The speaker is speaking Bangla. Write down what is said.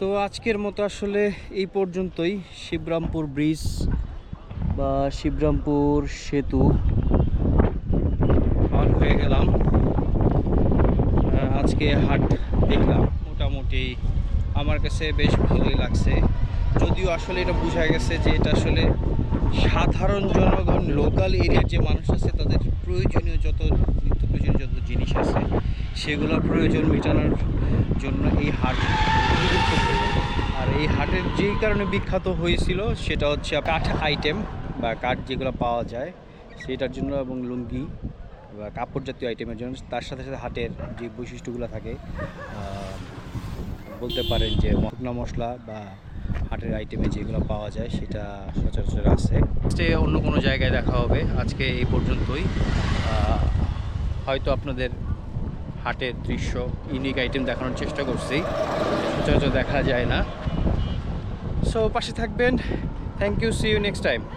তো আজকের মতো আসলে এই পর্যন্তই। শিবরামপুর ব্রিজ বা শিবরামপুর সেতু পার হয়ে গেলাম। আজকে হাট দেখলাম, মোটামুটি আমার কাছে বেশ ভালোই লাগছে। যদিও আসলে এটা বোঝা গেছে যে এটা আসলে সাধারণ জনগণ, লোকাল এরিয়ার যে মানুষ আছে তাদের প্রয়োজনীয় যত নিত্য প্রয়োজনীয় যত জিনিস আছে সেগুলোর প্রয়োজন মেটানোর জন্য এই হাট গুরুত্বপূর্ণ। আর এই হাটের যেই কারণে বিখ্যাত হয়েছিল সেটা হচ্ছে কাঠ আইটেম বা কাঠ যেগুলো পাওয়া যায় সেটার জন্য, এবং লুঙ্গি বা কাপড় জাতীয় আইটেমের জন্য। তার সাথে সাথে হাটের যে বৈশিষ্ট্যগুলো থাকে, বলতে পারেন যে শুকনা মশলা বা হাটের আইটেমে যেগুলো পাওয়া যায় সেটা সচরাচর আছে। অন্য কোনো জায়গায় দেখা হবে। আজকে এই পর্যন্তই। হয়তো আপনাদের হাটের দৃশ্য, ইউনিক আইটেম দেখানোর চেষ্টা করছি, সচরাচর দেখা যায় না। সো পাশে থাকবেন। Thank you, see you next time.